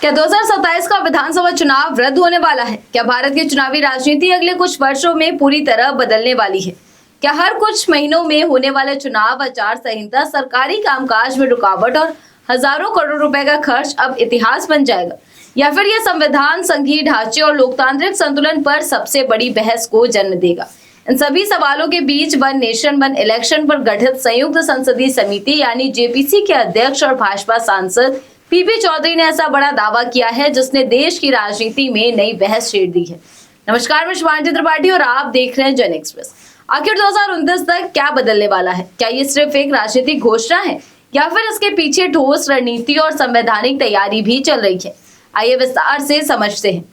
क्या 2027 का विधानसभा चुनाव रद्द होने वाला है? क्या भारत की चुनावी राजनीति अगले कुछ वर्षों में पूरी तरह बदलने वाली है? क्या हर कुछ महीनों में होने वाले चुनाव आचार संहिता, सरकारी कामकाज में रुकावट और हजारों करोड़ रुपए का खर्च अब इतिहास बन जाएगा? या फिर यह संविधान, संघीय ढांचे और लोकतांत्रिक संतुलन पर सबसे बड़ी बहस को जन्म देगा? इन सभी सवालों के बीच वन नेशन वन इलेक्शन पर गठित संयुक्त संसदीय समिति यानी जेपीसी के अध्यक्ष और भाजपा सांसद पीपी चौधरी ने ऐसा बड़ा दावा किया है जिसने देश की राजनीति में नई बहस छेड़ दी है। नमस्कार, मैं शिवांगी त्रिपाठी और आप देख रहे हैं जन एक्सप्रेस। आखिर 2029 तक क्या बदलने वाला है? क्या ये सिर्फ एक राजनीतिक घोषणा है या फिर इसके पीछे ठोस रणनीति और संवैधानिक तैयारी भी चल रही है? आइए विस्तार से समझते हैं।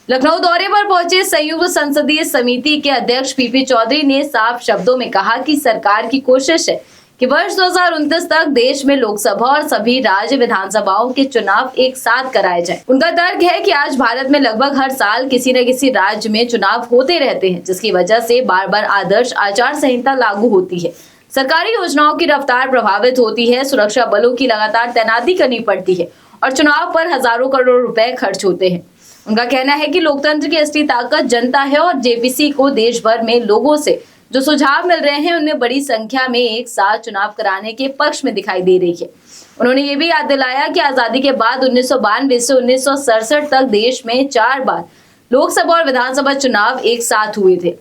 लखनऊ दौरे पर पहुंचे संयुक्त संसदीय समिति के अध्यक्ष पीपी चौधरी ने साफ शब्दों में कहा कि सरकार की कोशिश है कि वर्ष 2029 तक देश में लोकसभा और सभी राज्य विधानसभाओं के चुनाव एक साथ कराए जाएं। उनका तर्क है कि आज भारत में लगभग हर साल किसी न किसी राज्य में चुनाव होते रहते हैं, जिसकी वजह से बार बार आदर्श आचार संहिता लागू होती है, सरकारी योजनाओं की रफ्तार प्रभावित होती है, सुरक्षा बलों की लगातार तैनाती करनी पड़ती है और चुनाव पर हजारों करोड़ रुपए खर्च होते हैं। उनका कहना है कि लोकतंत्र की असली ताकत जनता है और जेपीसी को देश भर में लोगों से जो सुझाव मिल रहे हैं उनमें बड़ी संख्या में एक साथ चुनाव कराने के पक्ष में दिखाई दे रही है। उन्होंने ये भी याद दिलाया कि आजादी के बाद 1992 से 1967 तक देश में 4 बार लोकसभा और विधानसभा चुनाव एक साथ हुए थे,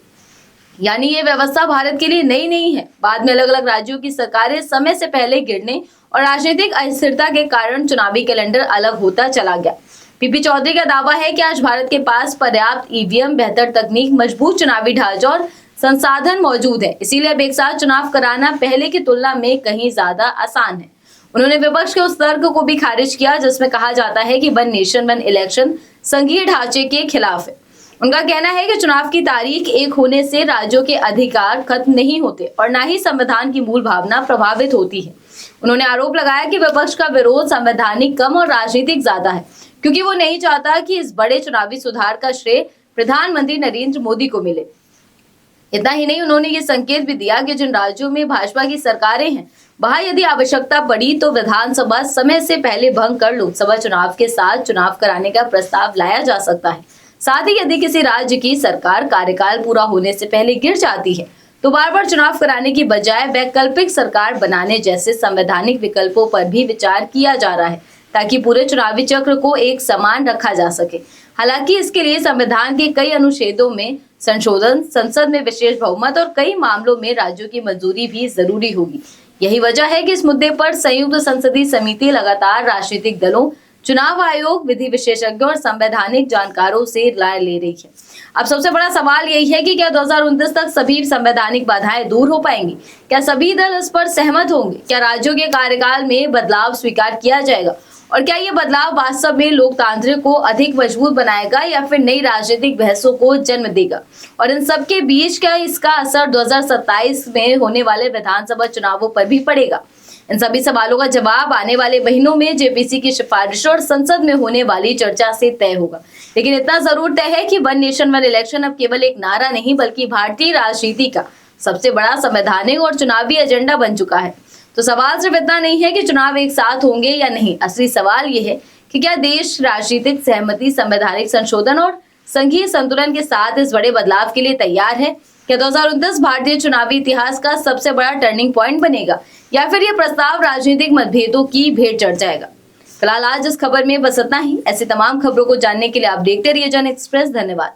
यानी ये व्यवस्था भारत के लिए नई नहीं है। बाद में अलग अलग राज्यों की सरकारें समय से पहले गिरने और राजनीतिक अस्थिरता के कारण चुनावी कैलेंडर अलग होता चला गया। पीपी चौधरी का दावा है कि आज भारत के पास पर्याप्त ईवीएम, बेहतर तकनीक, मजबूत चुनावी ढांचा और संसाधन मौजूद है, इसीलिए अब एक साथ चुनाव कराना पहले की तुलना में कहीं ज्यादा आसान है। उन्होंने विपक्ष के उस तर्क को भी खारिज किया जिसमें कहा जाता है कि वन नेशन वन इलेक्शन संघीय ढांचे के खिलाफ है। उनका कहना है कि चुनाव की तारीख एक होने से राज्यों के अधिकार खत्म नहीं होते और न ही संविधान की मूल भावना प्रभावित होती है। उन्होंने आरोप लगाया कि विपक्ष का विरोध संवैधानिक कम और राजनीतिक ज्यादा है, क्योंकि वो नहीं चाहता कि इस बड़े चुनावी सुधार का श्रेय प्रधानमंत्री नरेंद्र मोदी को मिले। इतना ही नहीं, उन्होंने ये संकेत भी दिया कि जिन राज्यों में भाजपा की सरकारें हैं वहां यदि आवश्यकता पड़ी तो विधानसभा समय से पहले भंग कर लोकसभा चुनाव के साथ चुनाव कराने का प्रस्ताव लाया जा सकता है। साथ ही यदि किसी राज्य की सरकार कार्यकाल पूरा होने से पहले गिर जाती है तो बार बार चुनाव कराने की बजाय वैकल्पिक सरकार बनाने जैसे संवैधानिक विकल्पों पर भी विचार किया जा रहा है, ताकि पूरे चुनावी चक्र को एक समान रखा जा सके। हालांकि इसके लिए संविधान के कई अनुच्छेदों में संशोधन, संसद में विशेष बहुमत और कई मामलों में राज्यों की मंजूरी भी जरूरी होगी। यही वजह है कि इस मुद्दे पर संयुक्त संसदीय समिति लगातार राजनीतिक दलों, चुनाव आयोग, विधि विशेषज्ञों और संवैधानिक जानकारों से राय ले रही है। अब सबसे बड़ा सवाल यही है कि क्या 2029 तक सभी संवैधानिक बाधाएं दूर हो पाएंगी? क्या सभी दल इस पर सहमत होंगे? क्या राज्यों के कार्यकाल में बदलाव स्वीकार किया जाएगा? और क्या ये बदलाव वास्तव में लोकतंत्र को अधिक मजबूत बनाएगा या फिर नई राजनीतिक बहसों को जन्म देगा? और इन सब के बीच क्या इसका असर 2027 में होने वाले विधानसभा चुनावों पर भी पड़ेगा? इन सभी सवालों का जवाब आने वाले महीनों में जेपीसी की सिफारिशों और संसद में होने वाली चर्चा से तय होगा। लेकिन इतना जरूर तय है कि वन नेशन वन इलेक्शन अब केवल एक नारा नहीं बल्कि भारतीय राजनीति का सबसे बड़ा संवैधानिक और चुनावी एजेंडा बन चुका है। तो सवाल सिर्फ इतना नहीं है कि चुनाव एक साथ होंगे या नहीं, असली सवाल ये है कि क्या देश राजनीतिक सहमति, संवैधानिक संशोधन और संघीय संतुलन के साथ इस बड़े बदलाव के लिए तैयार है? क्या 2029 भारतीय चुनावी इतिहास का सबसे बड़ा टर्निंग पॉइंट बनेगा या फिर यह प्रस्ताव राजनीतिक मतभेदों की भेंट चढ़ जाएगा? फिलहाल आज इस खबर में बस इतना ही। ऐसी तमाम खबरों को जानने के लिए आप देखते रहिए जन एक्सप्रेस। धन्यवाद।